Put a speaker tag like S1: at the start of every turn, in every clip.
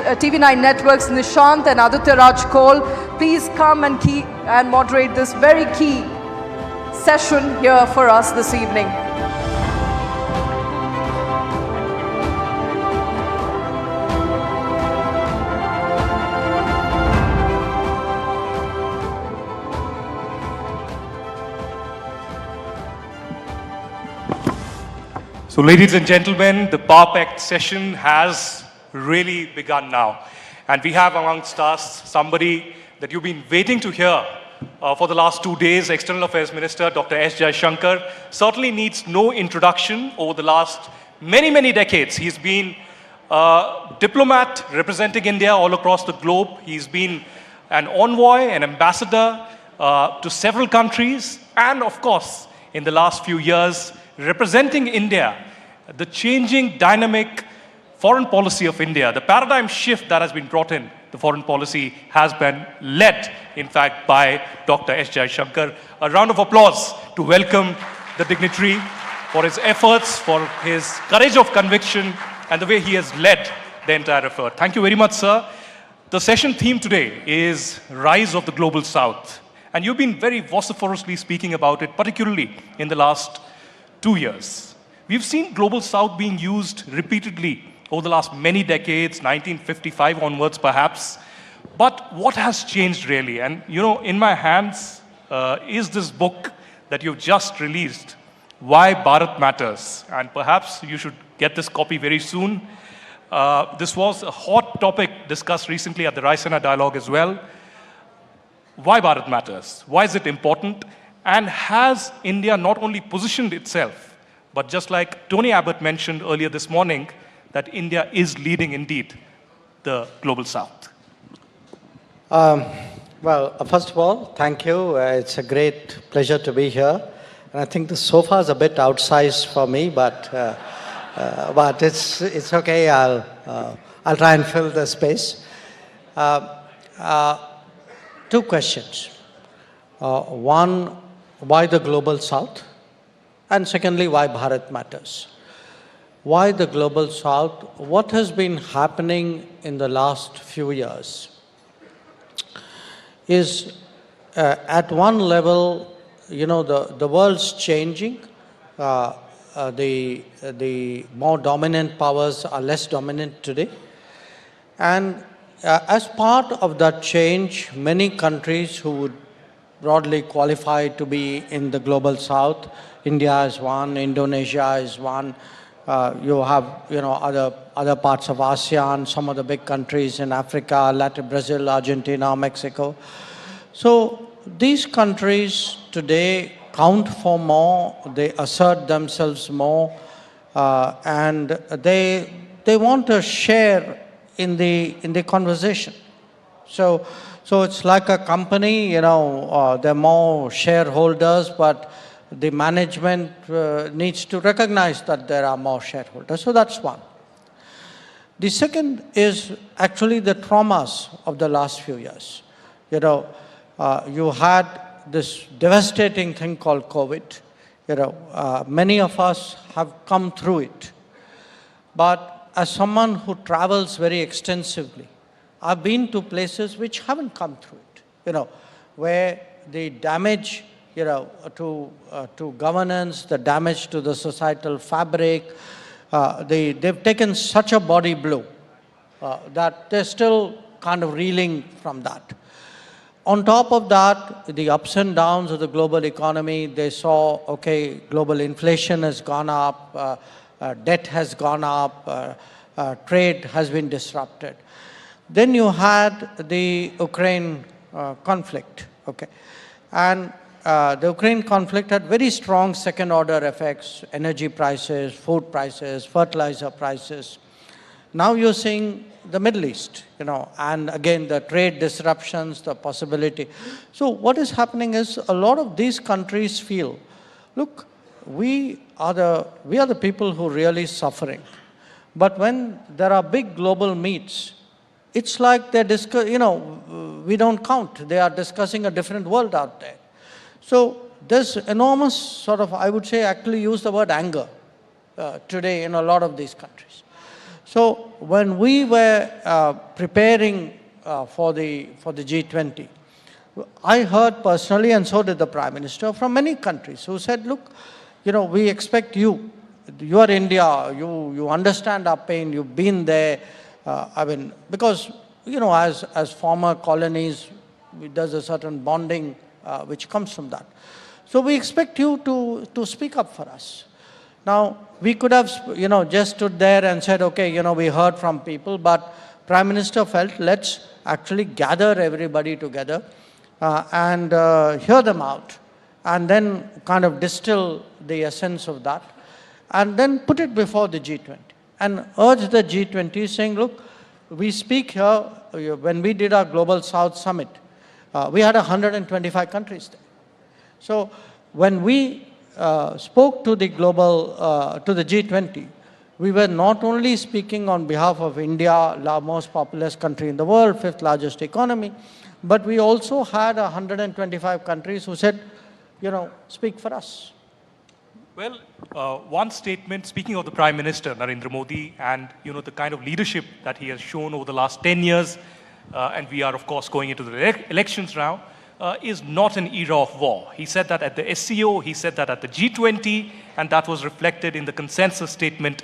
S1: TV9 Networks, Nishant and Aditya Raj Kaul, please come and moderate this very key session here for us this evening.
S2: So ladies and gentlemen, the Power Pact session has really begun now. And we have amongst us somebody that you've been waiting to hear for the last 2 days, External Affairs Minister Dr. S. Jaishankar. Certainly needs no introduction. Over the last many, many decades, he's been a diplomat representing India all across the globe. He's been an envoy, an ambassador to several countries, and of course, in the last few years, representing India, the changing dynamic foreign policy of India, the paradigm shift that has been brought in, the foreign policy has been led, in fact, by Dr. S. Jaishankar. A round of applause to welcome the dignitary for his efforts, for his courage of conviction, and the way he has led the entire effort. Thank you very much, sir. The session theme today is Rise of the Global South. And you've been very vociferously speaking about it, particularly in the last 2 years. We've seen Global South being used repeatedly over the last many decades, 1955 onwards perhaps. But what has changed really? And you know, in my hands is this book that you've just released, Why Bharat Matters. And perhaps you should get this copy very soon. This was a hot topic discussed recently at the Raisina Dialogue as well. Why Bharat Matters? Why is it important? And has India not only positioned itself, but just like Tony Abbott mentioned earlier this morning, that India is leading indeed the Global South?
S3: Well, first of all, thank you. It's a great pleasure to be here. And I think the sofa is a bit outsized for me, but it's okay. I'll try and fill the space. 2 questions. One, why the Global South? And secondly, why Bharat Matters? Why the Global South? What has been happening in the last few years is at one level, you know, the world's changing. The more dominant powers are less dominant today. And as part of that change, many countries who would broadly qualify to be in the Global South, India is one, Indonesia is one. You have, you know, other parts of ASEAN, some of the big countries in Africa, Latin, Brazil, Argentina, Mexico. So these countries today count for more, they assert themselves more, and they want to share in the conversation. So it's like a company, you know, there are more shareholders, but the management needs to recognize that there are more shareholders. So that's one. The second is actually the traumas of the last few years. You know, you had this devastating thing called COVID. You know, many of us have come through it. But as someone who travels very extensively, I've been to places which haven't come through it, you know, where the damage, you know, to governance, the damage to the societal fabric, they've taken such a body blow that they're still kind of reeling from that. On top of that, the ups and downs of the global economy, they saw, okay, global inflation has gone up, debt has gone up, trade has been disrupted. Then you had the Ukraine conflict, okay? And the Ukraine conflict had very strong second-order effects, energy prices, food prices, fertilizer prices. Now you're seeing the Middle East, you know, and again, the trade disruptions, the possibility. So what is happening is a lot of these countries feel, look, we are the people who are really suffering. But when there are big global meets, it's like they're you know, we don't count. They are discussing a different world out there. So there's enormous sort of, I would say, actually use the word anger today in a lot of these countries. So when we were preparing for the G20, I heard personally, and so did the Prime Minister, from many countries who said, look, we expect you. You are India, you understand our pain, you've been there. Because, as former colonies, there's a certain bonding which comes from that. So we expect you to speak up for us. Now, we could have, just stood there and said, okay, we heard from people, but Prime Minister felt, let's actually gather everybody together and hear them out, and then kind of distill the essence of that, and then put it before the G20, and urge the G20 saying, look, we speak here, when we did our Global South Summit, we had 125 countries there. So when we spoke to the to the G20, we were not only speaking on behalf of India, the most populous country in the world, 5th largest economy, but we also had 125 countries who said, speak for us.
S2: Well, one statement, speaking of the Prime Minister, Narendra Modi, and the kind of leadership that he has shown over the last 10 years, and we are, of course, going into the elections now, is not an era of war. He said that at the SCO, he said that at the G20, and that was reflected in the consensus statement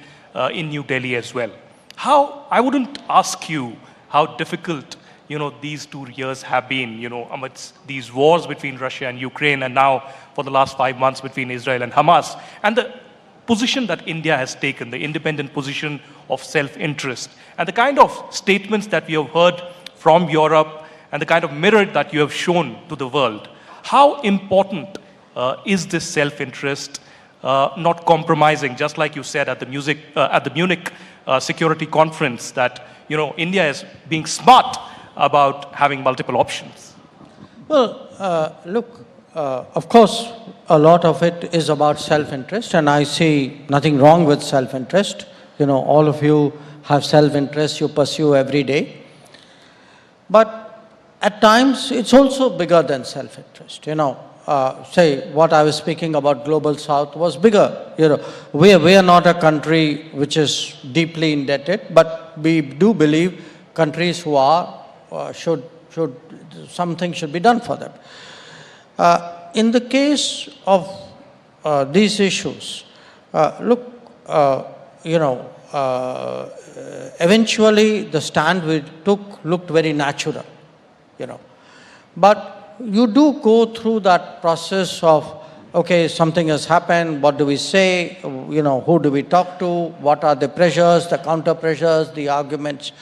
S2: in New Delhi as well. I wouldn't ask you how difficult these 2 years have been, amidst these wars between Russia and Ukraine, and now for the last 5 months between Israel and Hamas, and the position that India has taken, the independent position of self-interest, and the kind of statements that we have heard from Europe, and the kind of mirror that you have shown to the world. How important is this self-interest, not compromising, just like you said at the Munich Security Conference, that India is being smart about having multiple options?
S3: Well, look, of course, a lot of it is about self-interest, and I see nothing wrong with self-interest. All of you have self-interest you pursue every day. But at times, it's also bigger than self-interest. Say what I was speaking about Global South was bigger. We are not a country which is deeply indebted, but we do believe countries who are something should be done for them. In the case of these issues, look, eventually the stand we took looked very natural, But you do go through that process of, okay, something has happened, what do we say, who do we talk to, what are the pressures, the counter pressures, the arguments.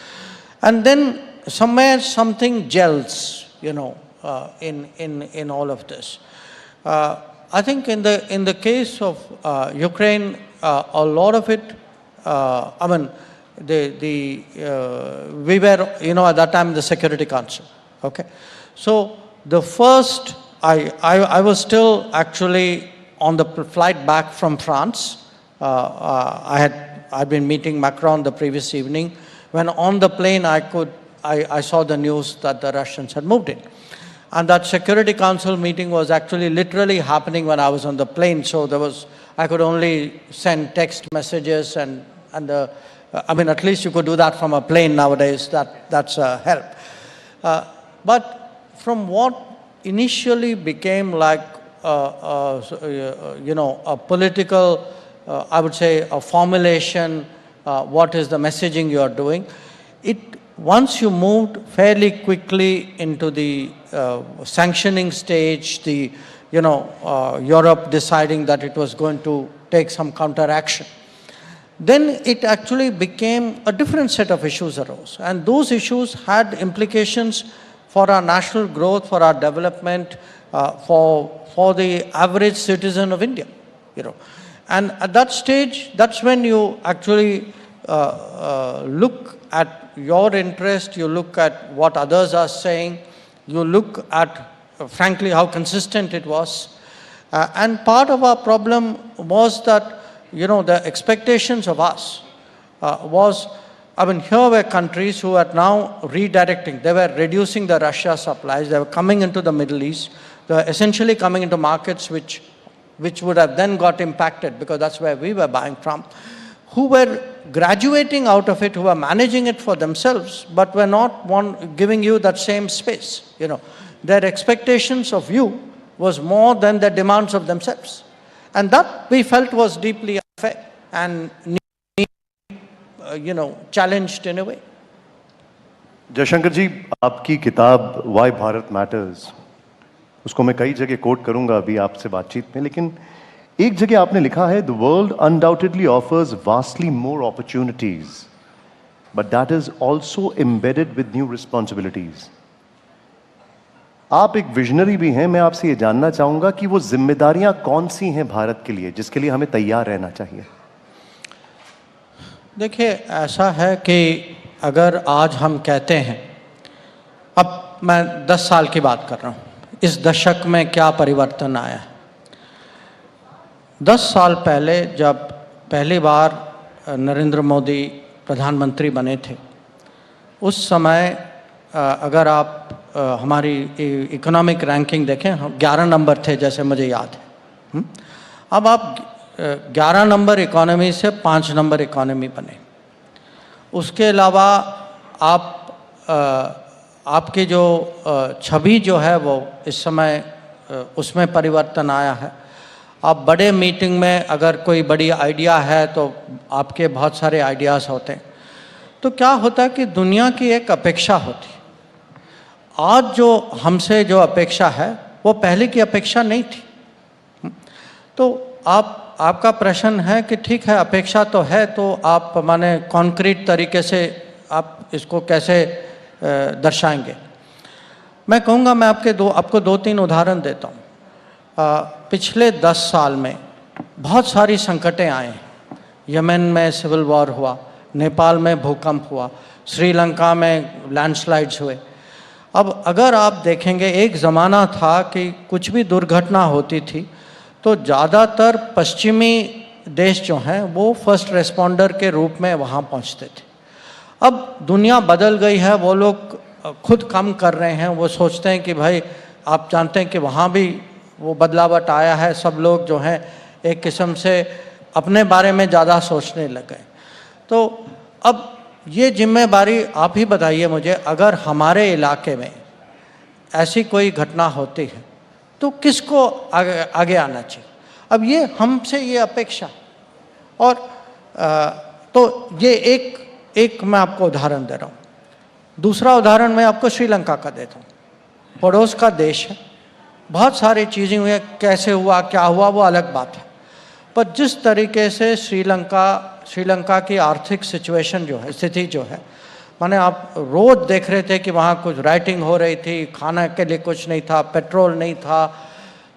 S3: And then somewhere something gels, in all of this. I think in the case of Ukraine, a lot of it, we were, at that time in the Security Council. Okay, so the first, I was still actually on the flight back from France. I'd been meeting Macron the previous evening. When on the plane, I saw the news that the Russians had moved in. And that Security Council meeting was actually literally happening when I was on the plane. So I could only send text messages and at least you could do that from a plane nowadays. That's a help. But from what initially became like a political, I would say, a formulation, what is the messaging you are doing, once you moved fairly quickly into the sanctioning stage, Europe deciding that it was going to take some counteraction, then it actually became a different set of issues arose. And those issues had implications for our national growth, for our development, for the average citizen of India, And at that stage, that's when you actually look at your interest, you look at what others are saying, you look at, frankly, how consistent it was. And part of our problem was that, the expectations of us here were countries who are now redirecting. They were reducing the Russia supplies. They were coming into the Middle East. They were essentially coming into markets which would have then got impacted because that's where we were buying from, who were graduating out of it, who were managing it for themselves, but were not giving you that same space. You know, their expectations of you was more than the demands of themselves. And that we felt was deeply unfair and challenged in a way.
S4: Jaishankar जी, आपकी किताब Y Bharat matters, उसको मैं कई जगह coat करूंगा अभी आपसे बातचीत में, लेकिन एक जगह आपने लिखा है, the world undoubtedly offers vastly more opportunities, but that is also embedded with new responsibilities. आप एक विजनरी भी हैं, मैं आपसे ये जानना चाहूंगा कि वो जिम्मेदारियां कौन सी हैं भारत के लिए, जिसके लिए हमें तैयार रहना चाहिए।
S3: देखिए, ऐसा है कि अगर आज हम कहते हैं, अब मैं 10 साल की बात कर रहा हूँ, इस दशक में क्या परिवर्तन आया है। 10 साल पहले जब पहली बार नरेंद्र मोदी प्रधानमंत्री बने थे, उस समय अगर आप हमारी इकोनॉमिक रैंकिंग देखें, हम 11 नंबर थे जैसे मुझे याद है। अब आप 11 नंबर इकोनॉमी से 5 नंबर इकोनॉमी बने। उसके अलावा आपकी जो छवि जो है वो इस समय उसमें परिवर्तन आया है। आप बड़े मीटिंग में अगर कोई बड़ी आइडिया है तो आपके बहुत सारे आइडियाज़ होते हैं। तो क्या होता है कि दुनिया की एक अपेक्षा होती है। आज जो हमसे जो अपेक्षा है वो पहले की अपेक्षा नहीं थी। तो आपका प्रश्न है कि ठीक है, अपेक्षा तो है, तो आप माने कॉन्क्रीट तरीके से आप इसको कैसे दर्शाएंगे। मैं कहूँगा, मैं आपको 2-3 उदाहरण देता हूँ। पिछले 10 साल में बहुत सारी संकटें आए हैं। यमन में सिविल वॉर हुआ, नेपाल में भूकंप हुआ, श्रीलंका में लैंडस्लाइड्स हुए। अब अगर आप देखेंगे, एक ज़माना था कि कुछ भी दुर्घटना होती थी तो ज़्यादातर पश्चिमी देश जो हैं वो फर्स्ट रेस्पॉन्डर के रूप में वहाँ पहुँचते थे। अब दुनिया बदल गई है, वो लोग खुद काम कर रहे हैं। वो सोचते हैं कि भाई, आप जानते हैं कि वहाँ भी वो बदलावट आया है। सब लोग जो हैं एक किस्म से अपने बारे में ज़्यादा सोचने लगे। तो अब ये जिम्मेदारी आप ही बताइए मुझे, अगर हमारे इलाके में ऐसी कोई घटना होती है तो किसको आगे आना चाहिए। अब ये हमसे ये अपेक्षा। और तो ये एक मैं आपको उदाहरण दे रहा हूँ। दूसरा उदाहरण मैं आपको श्रीलंका का देता हूँ। पड़ोस का देश है, बहुत सारी चीज़ें हुई, कैसे हुआ क्या हुआ वो अलग बात है। पर जिस तरीके से श्रीलंका की आर्थिक सिचुएशन जो है, स्थिति जो है, माने आप रोज़ देख रहे थे कि वहाँ कुछ राइटिंग हो रही थी, खाना के लिए कुछ नहीं था, पेट्रोल नहीं था,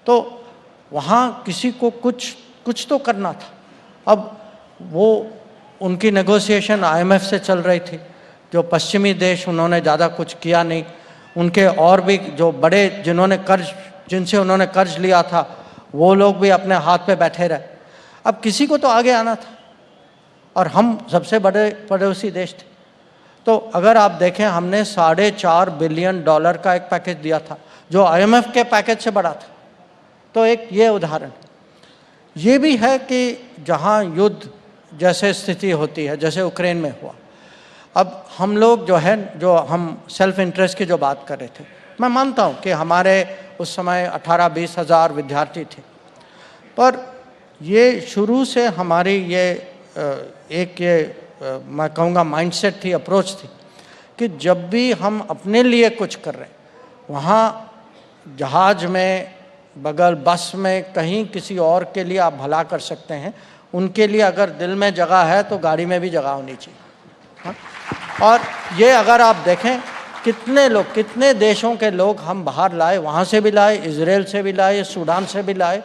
S3: तो वहाँ किसी को कुछ तो करना था। अब वो उनकी नेगोशिएशन IMF से चल रही थी। जो पश्चिमी देश, उन्होंने ज़्यादा कुछ किया नहीं। उनके और भी जो बड़े जिनसे उन्होंने कर्ज लिया था, वो लोग भी अपने हाथ पे बैठे रहे। अब किसी को तो आगे आना था, और हम सबसे बड़े पड़ोसी देश थे। तो अगर आप देखें, हमने $4.5 बिलियन का एक पैकेज दिया था, जो IMF के पैकेज से बड़ा था। तो एक ये उदाहरण ये भी है कि जहाँ युद्ध जैसे स्थिति होती है, जैसे यूक्रेन में हुआ। अब हम लोग जो हम सेल्फ इंटरेस्ट की जो बात कर रहे थे, मैं मानता हूँ कि हमारे उस समय 18-20 हज़ार विद्यार्थी थे। पर ये शुरू से हमारी मैं कहूँगा माइंडसेट थी, अप्रोच थी कि जब भी हम अपने लिए कुछ कर रहे हैं, वहाँ जहाज में, बगल बस में, कहीं किसी और के लिए आप भला कर सकते हैं। उनके लिए अगर दिल में जगह है तो गाड़ी में भी जगह होनी चाहिए। हाँ? और ये अगर आप देखें, कितने देशों के लोग हम बाहर लाए, वहाँ से भी लाए, इजराइल से भी लाए, सूडान से भी लाए।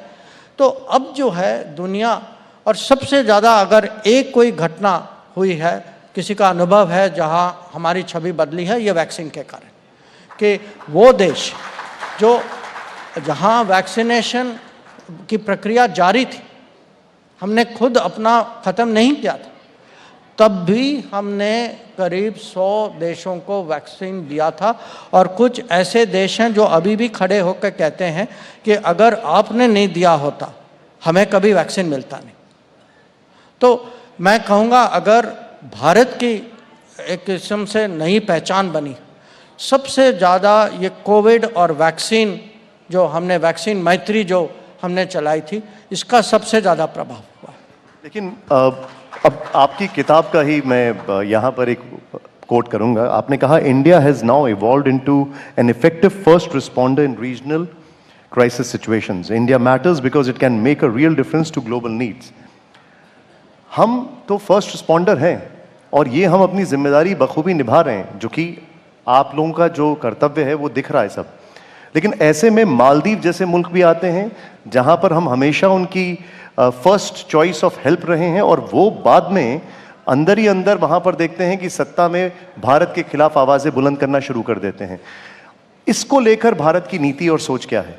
S3: तो अब जो है दुनिया, और सबसे ज़्यादा अगर एक कोई घटना हुई है, किसी का अनुभव है जहाँ हमारी छवि बदली है, ये वैक्सीन के कारण, कि वो देश जहाँ वैक्सीनेशन की प्रक्रिया जारी थी, हमने खुद अपना ख़त्म नहीं किया था, तब भी हमने करीब 100 देशों को वैक्सीन दिया था। और कुछ ऐसे देश हैं जो अभी भी खड़े होकर कहते हैं कि अगर आपने नहीं दिया होता हमें कभी वैक्सीन मिलता नहीं। तो मैं कहूँगा अगर भारत की एक किस्म से नई पहचान बनी, सबसे ज़्यादा ये कोविड और वैक्सीन जो हमने वैक्सीन मैत्री जो हमने चलाई थी, इसका सबसे ज़्यादा प्रभाव हुआ।
S4: लेकिन अब आपकी किताब का ही मैं यहाँ पर एक कोट करूँगा। आपने कहा India has now evolved into an effective first responder in regional crisis situations. India matters because it can make a real difference to global needs. हम तो फर्स्ट रिस्पॉन्डर हैं और ये हम अपनी जिम्मेदारी बखूबी निभा रहे हैं, जो कि आप लोगों का जो कर्तव्य है वो दिख रहा है सब। लेकिन ऐसे में मालदीव जैसे मुल्क भी आते हैं जहां पर हम हमेशा उनकी फर्स्ट चॉइस ऑफ हेल्प रहे हैं, और वो बाद में अंदर ही अंदर वहां पर देखते हैं कि सत्ता में भारत के खिलाफ आवाजें बुलंद करना शुरू कर देते हैं। इसको लेकर भारत की नीति और सोच क्या है?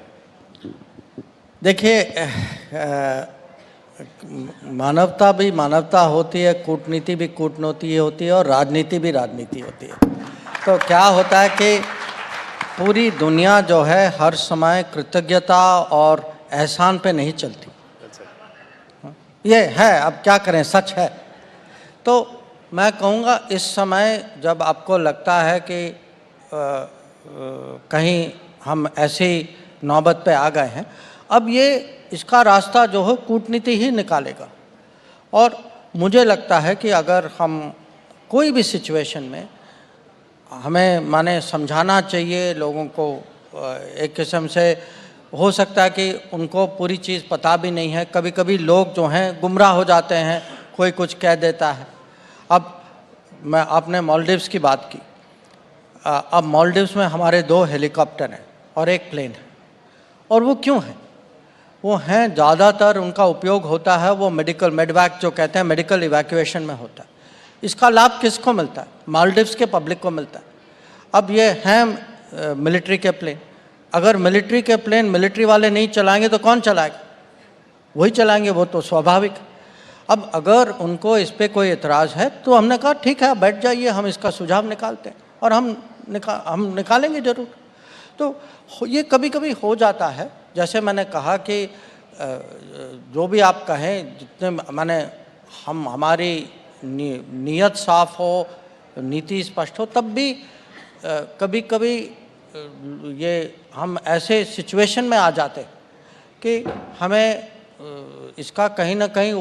S3: देखिए, मानवता भी मानवता होती है, कूटनीति भी कूटनीति होती है, और राजनीति भी राजनीति होती है। तो क्या होता है कि पूरी दुनिया जो है हर समय कृतज्ञता और एहसान पे नहीं चलती। ये है, अब क्या करें, सच है। तो मैं कहूँगा इस समय जब आपको लगता है कि कहीं हम ऐसी नौबत पे आ गए हैं, अब ये इसका रास्ता जो है कूटनीति ही निकालेगा। और मुझे लगता है कि अगर हम कोई भी सिचुएशन में हमें माने समझाना चाहिए लोगों को, एक किस्म से हो सकता है कि उनको पूरी चीज़ पता भी नहीं है। कभी कभी लोग जो हैं गुमराह हो जाते हैं, कोई कुछ कह देता है। अब आपने मालदीव्स की बात की। अब मालदीव्स में हमारे 2 हेलीकॉप्टर हैं और 1 प्लेन है। और वो क्यों है? वो हैं, ज़्यादातर उनका उपयोग होता है वो मेडिकल मेडवैक जो कहते हैं, मेडिकल इवैक्यूएशन में होता है। इसका लाभ किसको मिलता है? मालदीव्स के पब्लिक को मिलता है। अब ये हैं मिलिट्री के प्लेन। अगर मिलिट्री के प्लेन मिलिट्री वाले नहीं चलाएंगे तो कौन चलाएगा? वही चलाएंगे, वो तो स्वाभाविक। अब अगर उनको इस पर कोई एतराज़ है तो हमने कहा ठीक है, बैठ जाइए, हम इसका सुझाव निकालते हैं, और हम निकालेंगे ज़रूर। तो ये कभी कभी हो जाता है। जैसे मैंने कहा कि जो भी आप कहें, जितने माने हमारी नीयत साफ हो, नीति स्पष्ट हो, तब भी कभी कभी ये हम ऐसे सिचुएशन में आ जाते कि हमें इसका कहीं ना कहीं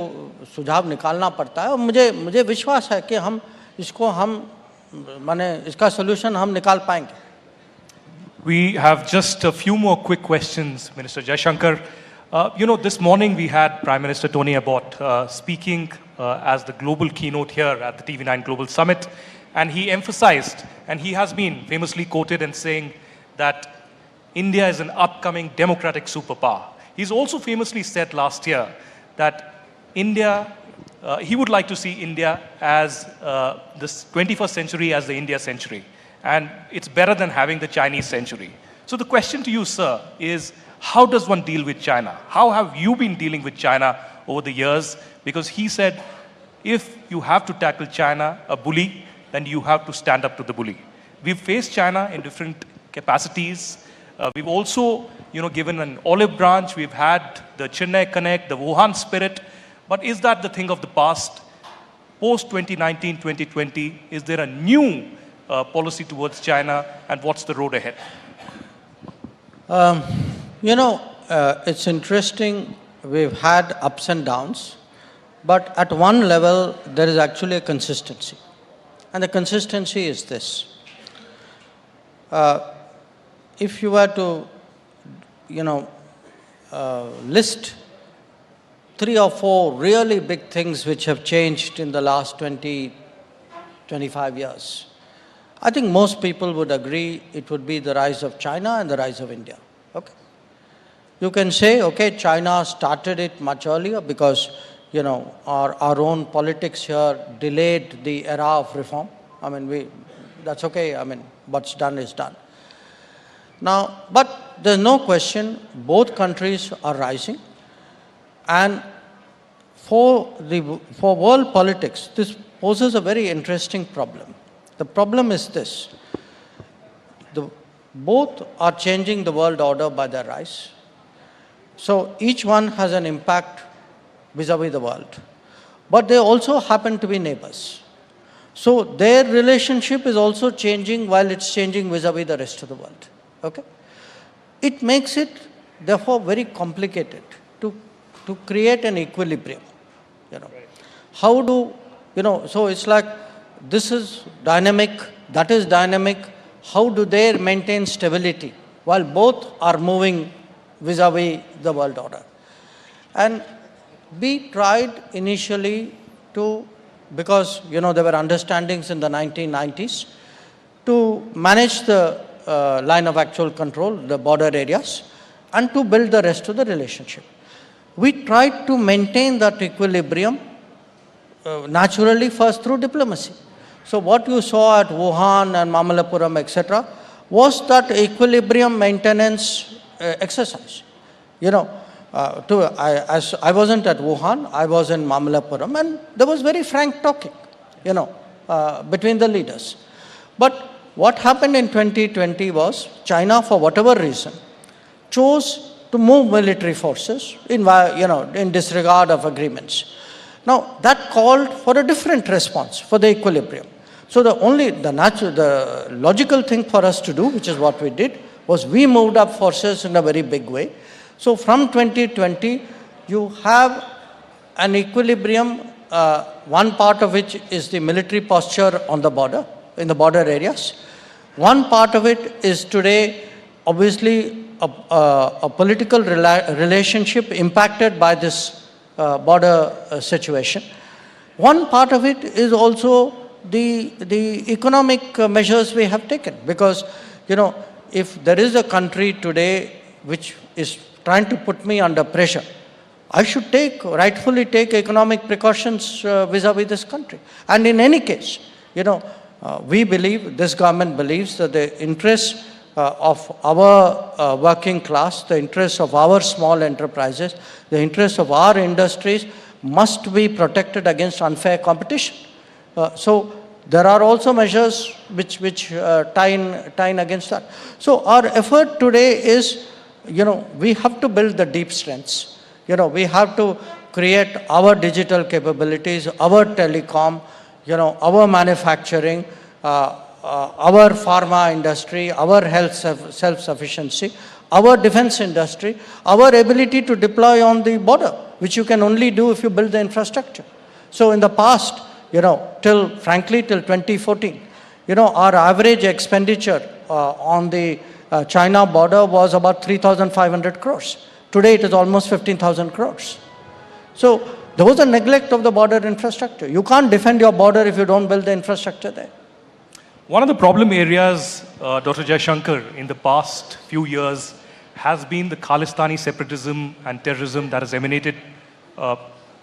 S3: सुझाव निकालना पड़ता है। और मुझे विश्वास है कि हम इसको माने इसका सोल्यूशन हम निकाल पाएंगे।
S2: We have just a few more quick questions, Minister Jaishankar. This morning we had Prime Minister Tony Abbott speaking as the global keynote here at the TV9 Global Summit, and he emphasized, and he has been famously quoted in saying that India is an upcoming democratic superpower. He's also famously said last year that he would like to see India as this 21st century as the India century. And it's better than having the Chinese century. So the question to you, sir, is how does one deal with China? How have you been dealing with China over the years? Because he said, if you have to tackle China, a bully, then you have to stand up to the bully. We've faced China in different capacities. We've also, given an olive branch. We've had the Chennai Connect, the Wuhan spirit. But is that the thing of the past? Post 2019, 2020, is there a new policy towards China, and what's the road ahead?
S3: It's interesting. We've had ups and downs, but at one level, there is actually a consistency. And the consistency is this. If you were to, list 3 or 4 really big things which have changed in the last 20, 25 years, I think most people would agree it would be the rise of China and the rise of India. Okay? You can say, okay, China started it much earlier because, our own politics here delayed the era of reform. That's okay. What's done is done. Now, but there's no question, both countries are rising. And for world politics, this poses a very interesting problem. The problem is this. Both are changing the world order by their rise. So each one has an impact vis-a-vis the world. but they also happen to be neighbors. So their relationship is also changing while it's changing vis-a-vis the rest of the world. Okay? It makes it, therefore, very complicated to create an equilibrium. How do, so it's like this is dynamic, that is dynamic. How do they maintain stability while both are moving vis-a-vis the world order? And we tried initially to, because there were understandings in the 1990s, to manage the line of actual control, the border areas, and to build the rest of the relationship. We tried to maintain that equilibrium naturally first through diplomacy. So what you saw at Wuhan and Mamallapuram, etc., was that equilibrium maintenance exercise. As I wasn't at Wuhan, I was in Mamallapuram, and there was very frank talking, between the leaders. But what happened in 2020 was China, for whatever reason, chose to move military forces in disregard of agreements. Now, that called for a different response for the equilibrium. So the logical thing for us to do, which is what we did, was we moved up forces in a very big way. So from 2020, you have an equilibrium, one part of which is the military posture on the border, in the border areas. One part of it is today, obviously, a political relationship impacted by this border situation. One part of it is also the economic measures we have taken, because if there is a country today which is trying to put me under pressure, I should rightfully take economic precautions vis-a-vis this country. And in any case, we believe, this government believes, that the interests of our working class, the interests of our small enterprises, the interests of our industries must be protected against unfair competition. So there are also measures which tie in against that. So our effort today is, we have to build the deep strengths. We have to create our digital capabilities, our telecom, our manufacturing, our pharma industry, our health self-sufficiency, our defense industry, our ability to deploy on the border, which you can only do if you build the infrastructure. So in the past, frankly, till 2014, our average expenditure on the China border was about 3,500 crores. Today, it is almost 15,000 crores. So there was a neglect of the border infrastructure. You can't defend your border if you don't build the infrastructure there.
S2: One of the problem areas, Dr. Jaishankar, in the past few years has been the Khalistani separatism and terrorism that has emanated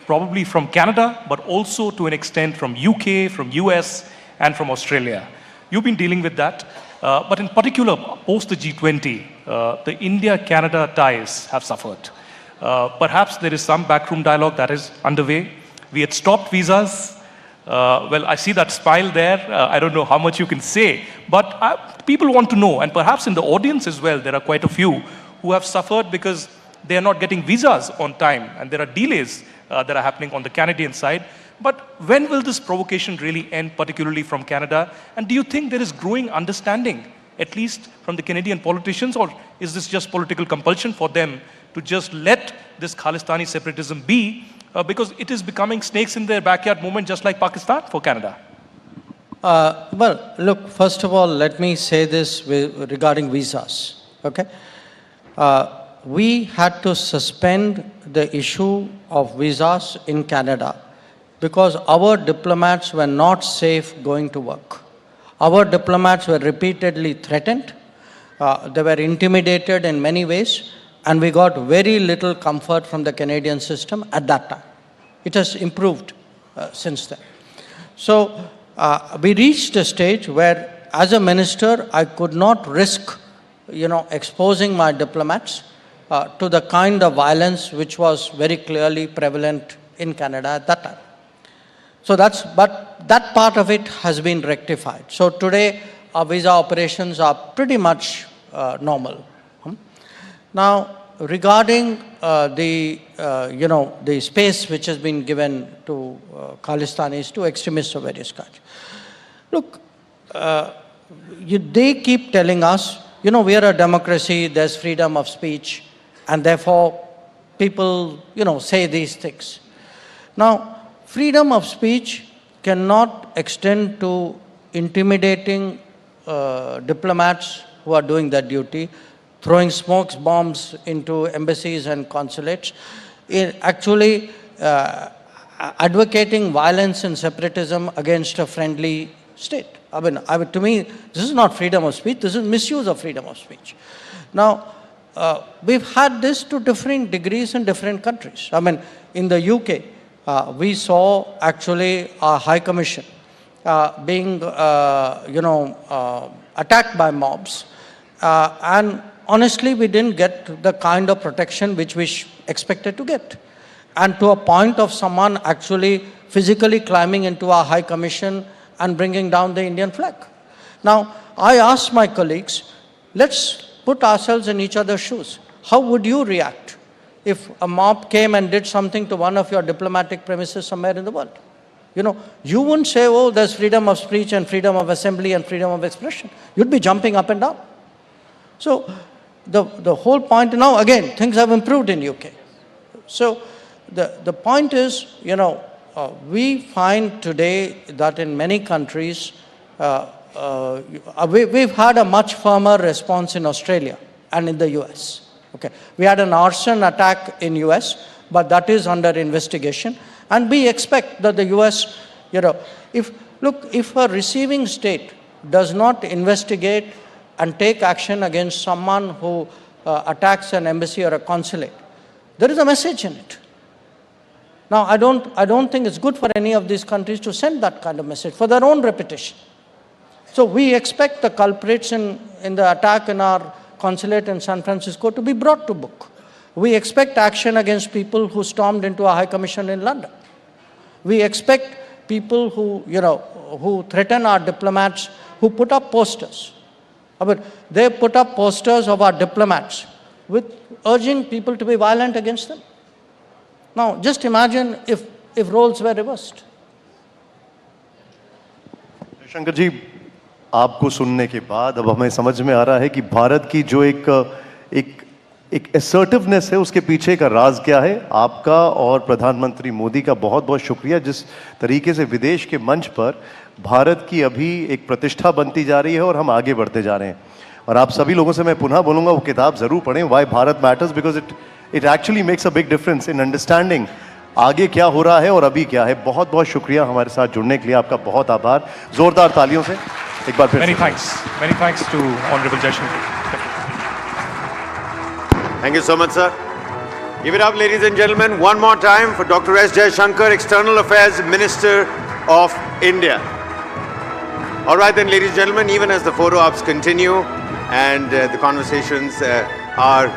S2: probably from Canada, but also to an extent from UK, from US, and from Australia. You've been dealing with that. But in particular, post the G20, the India-Canada ties have suffered. Perhaps there is some backroom dialogue that is underway. We had stopped visas. Well, I see that smile there. I don't know how much you can say, but people want to know, and perhaps in the audience as well, there are quite a few who have suffered because they are not getting visas on time, and there are delays that are happening on the Canadian side. But when will this provocation really end, particularly from Canada? And do you think there is growing understanding, at least from the Canadian politicians, or is this just political compulsion for them to just let this Khalistani separatism be, because it is becoming snakes in their backyard movement, just like Pakistan for Canada?
S3: Well, look, first of all, let me say this regarding visas, okay? We had to suspend the issue of visas in Canada because our diplomats were not safe going to work. Our diplomats were repeatedly threatened, they were intimidated in many ways, and we got very little comfort from the Canadian system at that time. It has improved since then. So we reached a stage where, as a minister, I could not risk, exposing my diplomats to the kind of violence which was very clearly prevalent in Canada at that time. So but that part of it has been rectified. So today, our visa operations are pretty much normal. Now, regarding the space which has been given to Khalistanis, to extremists of various kinds. Look, they keep telling us, we are a democracy, there's freedom of speech, and therefore people, say these things. Now, freedom of speech cannot extend to intimidating diplomats who are doing their duty, throwing smoke bombs into embassies and consulates, actually advocating violence and separatism against a friendly state. To me, this is not freedom of speech, this is misuse of freedom of speech. Now, we've had this to different degrees in different countries. In the UK, we saw actually our High Commission being, attacked by mobs, and honestly, we didn't get the kind of protection which we expected to get. And to a point of someone actually physically climbing into our High Commission and bringing down the Indian flag. Now, I asked my colleagues, let's put ourselves in each other's shoes. How would you react if a mob came and did something to one of your diplomatic premises somewhere in the world? You wouldn't say, oh, there's freedom of speech and freedom of assembly and freedom of expression. You'd be jumping up and down. So the whole point, now again, things have improved in UK. So the point is, we find today that in many countries, we've had a much firmer response in Australia and in the US. Okay, we had an arson attack in US, but that is under investigation. And we expect that the US, if a receiving state does not investigate and take action against someone who attacks an embassy or a consulate, there is a message in it. Now, I don't think it's good for any of these countries to send that kind of message for their own reputation. So we expect the culprits in the attack in our consulate in San Francisco to be brought to book. We expect action against people who stormed into a High Commission in London. We expect people who threaten our diplomats, who put up posters. They put up posters of our diplomats with urging people to be violent against them. Now, just imagine if roles were reversed.
S4: Jaishankar जी, आपको सुनने के बाद अब हमें समझ में आ रहा है कि भारत की जो एक असर्टिवनेस है, उसके पीछे का राज क्या है। आपका और प्रधानमंत्री मोदी का बहुत बहुत शुक्रिया, जिस तरीके से विदेश के मंच पर भारत की अभी एक प्रतिष्ठा बनती जा रही है और हम आगे बढ़ते जा रहे हैं। और आप सभी लोगों से मैं पुनः बोलूँगा, वो किताब ज़रूर पढ़ें, why Bharat matters, because it actually makes a big difference in understanding आगे क्या हो रहा है और अभी क्या है। बहुत बहुत शुक्रिया हमारे साथ जुड़ने के लिए, आपका बहुत आभार। जोरदार तालियों से एक बार फिर।
S2: Many thanks to Honorable Jaishankar.
S5: Thank you so much, sir. Give it up, ladies and gentlemen, one more time for Dr. S. Jaishankar, External Affairs Minister of India. All right then, ladies and gentlemen, even as the photo ops continue and the conversations are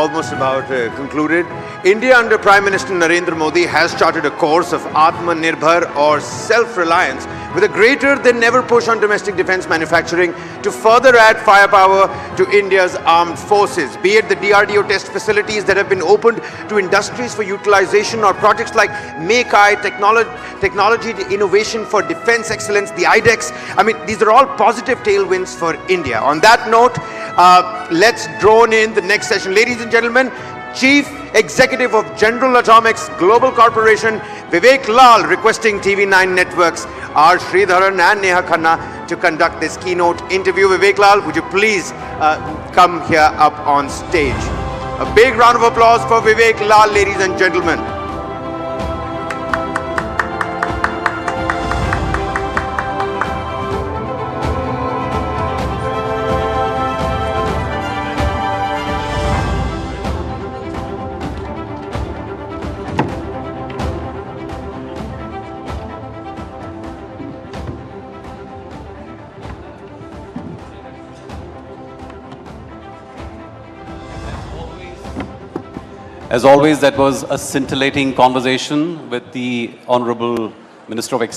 S5: almost about concluded, India under Prime Minister Narendra Modi has charted a course of Atmanirbhar or self-reliance with a greater than ever push on domestic defense manufacturing to further add firepower to India's armed forces, be it the DRDO test facilities that have been opened to industries for utilization or projects like Make-I, technology to innovation for defense excellence, the IDEX. These are all positive tailwinds for India. On that note, let's drone in the next session. Ladies and gentlemen, Chief Executive of General Atomics Global Corporation, Vivek Lal, requesting TV9 Networks, R. Sridharan and Neha Khanna to conduct this keynote interview. Vivek Lal, would you please come here up on stage? A big round of applause for Vivek Lal, ladies and gentlemen.
S6: As always, that was a scintillating conversation with the Honorable Minister of External